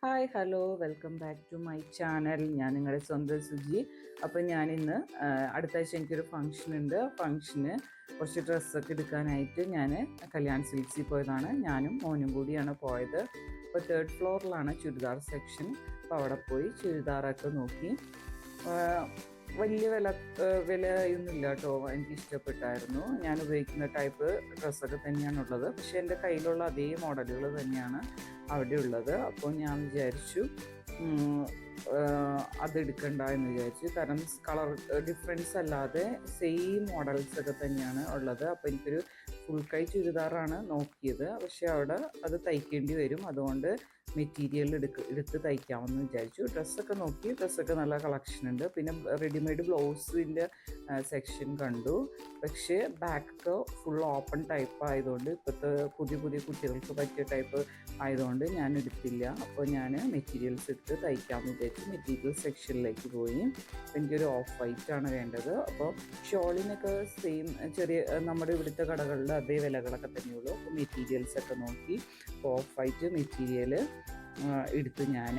Hi hello welcome back to my channel. ഞാൻ നിങ്ങളുടെ സ്വന്തം സുജി. അപ്പോൾ ഞാനിന്ന് അടുത്ത ആഴ്ച എനിക്കൊരു ഫംഗ്ഷൻ ഉണ്ട്. ഫംഗ്ഷന് കുറച്ച് ഡ്രസ്സൊക്കെ എടുക്കാനായിട്ട് ഞാൻ കല്യാൺ സിൽക്സിൽ പോയതാണ്. ഞാനും മോനും കൂടിയാണ് പോയത്. അപ്പോൾ 3rd ഫ്ലോറിലാണ് ചുരിദാർ സെക്ഷൻ. അപ്പോൾ അവിടെ പോയി ചുരിദാറൊക്കെ നോക്കി. വലിയ വിലയൊന്നുമില്ല കേട്ടോ. എനിക്ക് ഇഷ്ടപ്പെട്ടായിരുന്നു. ഞാൻ ഉപയോഗിക്കുന്ന ടൈപ്പ് ഡ്രസ്സൊക്കെ തന്നെയാണുള്ളത്. പക്ഷേ എൻ്റെ കയ്യിലുള്ള അതേ മോഡലുകൾ തന്നെയാണ് അവിടെ ഉള്ളത്. അപ്പോൾ ഞാൻ വിചാരിച്ചു അതെടുക്കണ്ട എന്ന് വിചാരിച്ചു. കാരണം കളർ ഡിഫറൻസ് അല്ലാതെ സെയിം മോഡൽസൊക്കെ തന്നെയാണ് ഉള്ളത്. അപ്പോൾ എനിക്കൊരു ഫുൾ കൈ ചുരിദാറാണ് നോക്കിയത്. പക്ഷേ അവിടെ അത് തയ്ക്കേണ്ടി വരും. അതുകൊണ്ട് മെറ്റീരിയൽ എടുത്ത് തയ്ക്കാമെന്ന് വിചാരിച്ചു. ഡ്രസ്സൊക്കെ നോക്കി. ഡ്രസ്സൊക്കെ നല്ല കളക്ഷൻ ഉണ്ട്. പിന്നെ റെഡിമെയ്ഡ് ബ്ലൗസിൻ്റെ സെക്ഷൻ കണ്ടു. പക്ഷേ ബാക്കൊക്കെ ഫുൾ ഓപ്പൺ ടൈപ്പ് ആയതുകൊണ്ട്, ഇപ്പോഴത്തെ പുതിയ കുട്ടികൾക്ക് പറ്റിയ ടൈപ്പ് ആയതുകൊണ്ട് ഞാൻ എടുത്തില്ല. അപ്പോൾ ഞാൻ മെറ്റീരിയൽസ് എടുത്ത് തയ്ക്കാമെന്ന് വിചാരിച്ചു. മെറ്റീരിയൽ സെക്ഷനിലേക്ക് പോയി. എനിക്കൊരു ഓഫ് വൈറ്റാണ് വേണ്ടത്. അപ്പോൾ ഷോളിനൊക്കെ സെയിം ചെറിയ നമ്മുടെ ഇവിടുത്തെ കടകളിൽ അതേ വിലകളൊക്കെ തന്നെയുള്ളൂ. അപ്പോൾ മെറ്റീരിയൽസൊക്കെ നോക്കി ഓഫ് വൈറ്റ് മെറ്റീരിയൽ എടുത്ത് ഞാൻ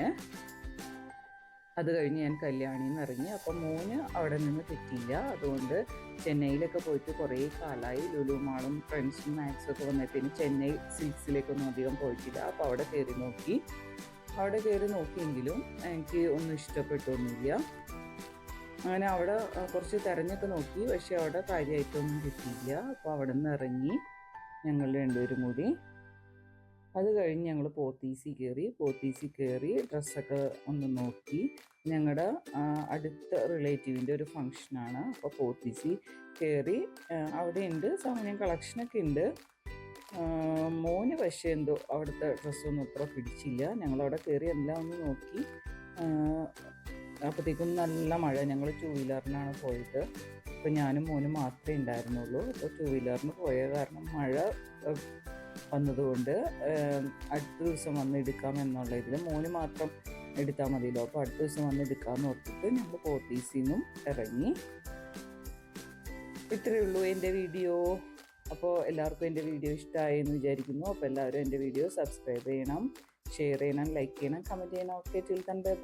അത് കഴിഞ്ഞ് ഞാൻ കല്യാണിയിൽ നിന്ന് ഇറങ്ങി. അപ്പം മോന് അവിടെ നിന്ന് തെറ്റില്ല. അതുകൊണ്ട് ചെന്നൈയിലൊക്കെ പോയിട്ട് കുറേ കാലമായി. ലുലു മാളും ഫ്രണ്ട്സും മാക്സൊക്കെ വന്നപ്പോൾ ചെന്നൈ സിൽക്സിലേക്കൊന്നും അധികം പോയിട്ടില്ല. അപ്പോൾ അവിടെ കയറി നോക്കിയെങ്കിലും എനിക്ക് ഒന്നും ഇഷ്ടപ്പെട്ടൊന്നുമില്ല. അങ്ങനെ അവിടെ കുറച്ച് തിരഞ്ഞൊക്കെ നോക്കി. പക്ഷെ അവിടെ കാര്യമായിട്ടൊന്നും കിട്ടിയില്ല. അപ്പോൾ അവിടെ നിന്ന് ഇറങ്ങി ഞങ്ങൾ രണ്ടുപേരും കൂടി. അത് കഴിഞ്ഞ് ഞങ്ങൾ പോത്തീസി കയറി ഡ്രസ്സൊക്കെ ഒന്ന് നോക്കി. ഞങ്ങളുടെ അടുത്ത റിലേറ്റീവിൻ്റെ ഒരു ഫങ്ഷനാണ്. അപ്പോൾ പോത്തീസി കയറി. അവിടെ ഉണ്ട് സാമാന്യം കളക്ഷനൊക്കെ ഉണ്ട്. മോന് പക്ഷേ എന്തോ അവിടുത്തെ ഡ്രസ്സൊന്നും അത്ര പിടിച്ചില്ല. ഞങ്ങളവിടെ കയറി എല്ലാം ഒന്ന് നോക്കി. അപ്പോഴത്തേക്കും നല്ല മഴ. ഞങ്ങൾ 2 വീലറിനാണ് പോയത്. അപ്പോൾ ഞാനും മോനും മാത്രമേ ഉണ്ടായിരുന്നുള്ളൂ. അപ്പോൾ 2 വീലറിന് പോയ കാരണം മഴ വന്നതുകൊണ്ട് അടുത്ത ദിവസം വന്ന് എടുക്കാം എന്നുള്ള ഇതിൽ മോന് മാത്രം എടുത്താൽ മതിയല്ലോ. അപ്പോൾ അടുത്ത ദിവസം വന്ന് എടുക്കാമെന്ന് ഓർത്തിട്ട് ഞങ്ങൾ പോത്തീസിൽ നിന്നും ഇറങ്ങി. ഇത്രയേ ഉള്ളൂ എൻ്റെ വീഡിയോ. അപ്പോൾ എല്ലാവർക്കും എൻ്റെ വീഡിയോ ഇഷ്ടമായി എന്ന് വിചാരിക്കുന്നു. അപ്പോൾ എല്ലാവരും എൻ്റെ വീഡിയോ സബ്സ്ക്രൈബ് ചെയ്യണം, ഷെയർ ചെയ്യണം, ലൈക്ക് ചെയ്യണം, കമൻറ്റ് ചെയ്യണം. Okay, till then bye bye.